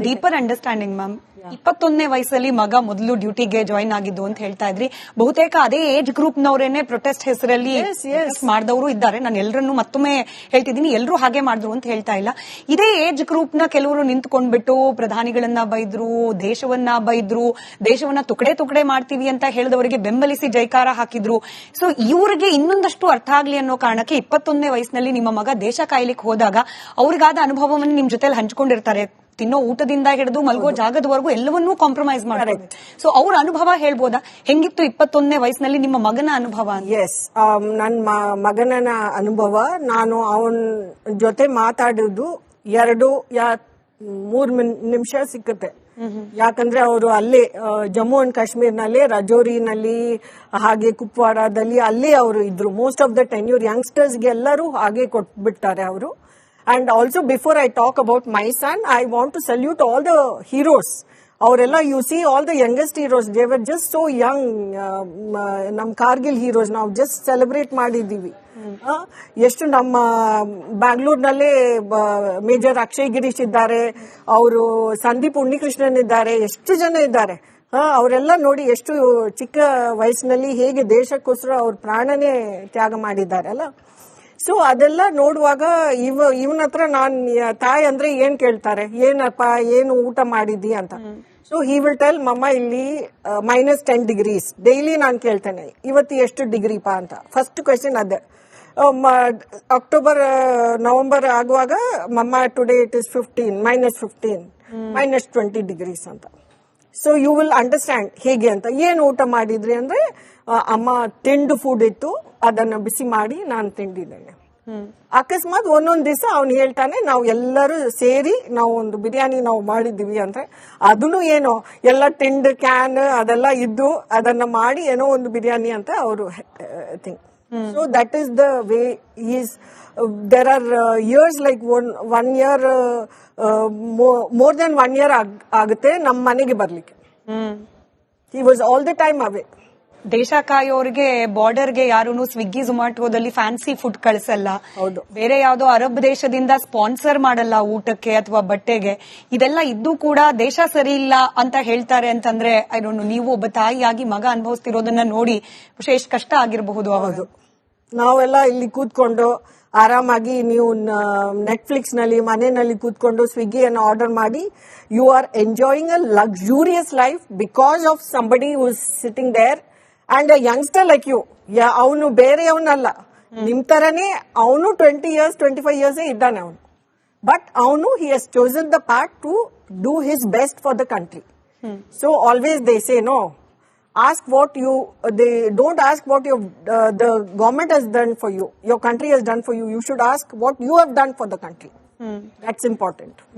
Deeper understanding ma'am. 21ನೇ ವಯಸ್ಸಲ್ಲಿ ಮಗ ಮೊದಲು ಡ್ಯೂಟಿಗೆ ಜಾಯಿನ್ ಆಗಿದ್ದು ಅಂತ ಹೇಳ್ತಾ ಇದ್ರಿ. ಬಹುತೇಕ ಅದೇ ಏಜ್ ಗ್ರೂಪ್ ನವರೇನೆ ಪ್ರೊಟೆಸ್ಟ್ ಹೆಸರಲ್ಲಿ ಮಾಡಿದವರು ಇದ್ದಾರೆ. ನಾನು ಎಲ್ಲರನ್ನು ಮತ್ತೊಮ್ಮೆ ಹೇಳ್ತಿದ್ದೀನಿ, ಎಲ್ಲರೂ ಹಾಗೆ ಮಾಡಿದ್ರು ಅಂತ ಹೇಳ್ತಾ ಇಲ್ಲ. ಇದೇ ಏಜ್ ಗ್ರೂಪ್ ನ ಕೆಲವರು ನಿಂತ್ಕೊಂಡ್ಬಿಟ್ಟು ಪ್ರಧಾನಿಗಳನ್ನ ಬೈದ್ರು, ದೇಶವನ್ನ ಬೈದ್ರು, ದೇಶವನ್ನ ತುಕಡೆ ಮಾಡ್ತೀವಿ ಅಂತ ಹೇಳಿದವರಿಗೆ ಬೆಂಬಲಿಸಿ ಜೈಕಾರ ಹಾಕಿದ್ರು. ಸೊ ಇವ್ರಿಗೆ ಇನ್ನೊಂದಷ್ಟು ಅರ್ಥ ಆಗ್ಲಿ ಅನ್ನೋ ಕಾರಣಕ್ಕೆ 21ನೇ ವಯಸ್ಸಿನಲ್ಲಿ ನಿಮ್ಮ ಮಗ ದೇಶ ಕಾಯ್ಲಿಕ್ಕೆ ಹೋದಾಗ ಅವ್ರಿಗಾದ ಅನುಭವವನ್ನು ನಿಮ್ ಜೊತೆಲಿ ಹಂಚ್ಕೊಂಡಿರ್ತಾರೆ. ತಿನ್ನೋ ಊಟದಿಂದ ಹಿಡಿದು ಮಲ್ಗೋ ಜಾಗದವರೆಗೂ ಎಲ್ಲವನ್ನೂ ಕಾಂಪ್ರಮೈಸ್ ಮಾಡ್ತಾರೆ. ಸೊ ಅವ್ರ ಅನುಭವ ಹೇಳ್ಬೋದಾ? ಹೆಂಗಿತ್ತು 21ನೇ ವಯಸ್ಸಿನಲ್ಲಿ ನಿಮ್ಮ ಮಗನ ಅನುಭವ? ಎಸ್, ನನ್ನ ಮಗನ ಅನುಭವ, ನಾನು ಅವನ ಜೊತೆ ಮಾತಾಡೋದು 2-3 ನಿಮಿಷ ಸಿಕ್ಕುತ್ತೆ. ಯಾಕಂದ್ರೆ ಅವರು ಅಲ್ಲೇ ಜಮ್ಮು ಅಂಡ್ ಕಾಶ್ಮೀರ್ನಲ್ಲಿ, ರಜೌರಿನಲ್ಲಿ, ಹಾಗೆ ಕುಪ್ವಾಡಾದಲ್ಲಿ ಅಲ್ಲೇ ಅವರು ಇದ್ರು. ಮೋಸ್ಟ್ ಆಫ್ ದ ಟೆನ್ಯೂರ್ ಯಂಗ್ಸ್ಟರ್ಸ್ಗೆ ಎಲ್ಲರೂ ಹಾಗೆ ಕೊಟ್ಬಿಡ್ತಾರೆ ಅವರು. And also, before I talk about my son, I want to salute all the heroes. Avrella, you see all the youngest heroes, they were just so young. Nam Kargil heroes now just celebrate ಮಾಡಿದೀವಿ. ಎಷ್ಟು ನಮ್ಮ ಬ್ಯಾಂಗ್ಳೂರ್ನಲ್ಲೇ major Akshay Girish ಇದ್ದಾರೆ, ಅವರು ಸಂದೀಪ್ ಉನ್ನಿಕೃಷ್ಣನ್ ಇದ್ದಾರೆ, ಎಷ್ಟು ಜನ ಇದ್ದಾರೆ. ಅವರೆಲ್ಲ ನೋಡಿ ಎಷ್ಟು ಚಿಕ್ಕ ವಯಸ್ಸಿನಲ್ಲಿ ಹೇಗೆ ದೇಶಕ್ಕೋಸ್ಕರ ಅವ್ರ ಪ್ರಾಣನೇ ತ್ಯಾಗ ಮಾಡಿದ್ದಾರೆ ಅಲ್ಲ. ಸೊ ಅದೆಲ್ಲ ನೋಡುವಾಗ ಇವನ ಹತ್ರ ನಾನ್ ತಾಯಿ ಅಂದ್ರೆ ಏನ್ ಕೇಳ್ತಾರೆ, ಏನಪ್ಪ ಏನು ಊಟ ಮಾಡಿದ್ದಿ ಅಂತ. ಸೊ ಹಿ ವಿಲ್ ಟೆಲ್, ಮಮ್ಮ ಇಲ್ಲಿ -10 ಡಿಗ್ರೀಸ್. ಡೈಲಿ ನಾನು ಕೇಳ್ತೇನೆ, ಇವತ್ತು ಎಷ್ಟು ಡಿಗ್ರಿ ಪಾ ಅಂತ. ಫಸ್ಟ್ ಕ್ವೆಶನ್ ಅದೇ. ಅಕ್ಟೋಬರ್ ನವೆಂಬರ್ ಆಗುವಾಗ, ಮಮ್ಮ ಟುಡೇ ಇಟ್ ಇಸ್ -15 -20 ಡಿಗ್ರೀಸ್ ಅಂತ. ಸೊ ಯು ವಿಲ್ ಅಂಡರ್ಸ್ಟ್ಯಾಂಡ್ ಹೇಗೆ ಅಂತ. ಏನು ಊಟ ಮಾಡಿದ್ರಿ ಅಂದ್ರೆ, ಅಮ್ಮ ತಿಂಡು ಫುಡ್ ಇತ್ತು, ಅದನ್ನ ಬಿಸಿ ಮಾಡಿ ನಾನು ತಿಂದಿದ್ದೇನೆ. ಅಕಸ್ಮಾತ್ ಒಂದೊಂದ್ ದಿವಸ ಅವ್ನು ಹೇಳ್ತಾನೆ, ನಾವು ಎಲ್ಲರೂ ಸೇರಿ ನಾವು ಒಂದು ಬಿರಿಯಾನಿ ನಾವು ಮಾಡಿದೀವಿ ಅಂದ್ರೆ, ಅದನ್ನು ಏನೋ ಎಲ್ಲ ತಿಂಡ್ ಕ್ಯಾನ್ ಅದೆಲ್ಲ ಇದ್ದು ಅದನ್ನ ಮಾಡಿ ಏನೋ ಒಂದು ಬಿರಿಯಾನಿ ಅಂತ ಅವರು think. So that is the way is. There are years like 1 year, more than 1 year ಆಗುತ್ತೆ ನಮ್ಮ ಮನೆಗೆ ಬರ್ಲಿಕ್ಕೆ. He was all the time away. ದೇಶ ಕಾಯೋರಿಗೆ ಬಾರ್ಡರ್ಗೆ ಯಾರು ಸ್ವಿಗ್ಗಿ ಝೊಮ್ಯಾಟೋದಲ್ಲಿ ಫ್ಯಾನ್ಸಿ ಫುಡ್ ಕಳಿಸಲ್ಲ. ಬೇರೆ ಯಾವ್ದೋ ಅರಬ್ ದೇಶದಿಂದ ಸ್ಪಾನ್ಸರ್ ಮಾಡಲ್ಲ ಊಟಕ್ಕೆ ಅಥವಾ ಬಟ್ಟೆಗೆ. ಇದೆಲ್ಲ ಇದ್ದು ಕೂಡ ದೇಶ ಸರಿ ಇಲ್ಲ ಅಂತ ಹೇಳ್ತಾರೆ ಅಂತಂದ್ರೆ, ಐ ಡೋಂಟ್ ನೋ, ನೀವು ಒಬ್ಬ ತಾಯಿಯಾಗಿ ಮಗ ಅನುಭವಿಸ್ತಿರೋದನ್ನ ನೋಡಿ ಎಷ್ಟು ಕಷ್ಟ ಆಗಿರಬಹುದು. ಹೌದು, ನಾವೆಲ್ಲ ಇಲ್ಲಿ ಕೂತ್ಕೊಂಡು ಆರಾಮಾಗಿ, ನೀವು ನೆಟ್ಫ್ಲಿಕ್ಸ್ ನಲ್ಲಿ ಮನೆಯಲ್ಲಿ ಕೂತ್ಕೊಂಡು ಸ್ವಿಗ್ಗಿಯನ್ನು ಆರ್ಡರ್ ಮಾಡಿ, you are enjoying a luxurious life because of somebody who is sitting there. And a youngster like you, ಅವನು ಬೇರೆಯವನಲ್ಲ, ನಿಮ್ ತರನೇ ಅವನು 20 years 25 years ಇದ್ದಾನೆ ಅವನು. ಬಟ್ ಅವನು he has chosen the part to do his best for the country. So always they say no, ask what you, they don't ask what the government has done for you, your country has done for you. You should ask what you have done for the country. That's important.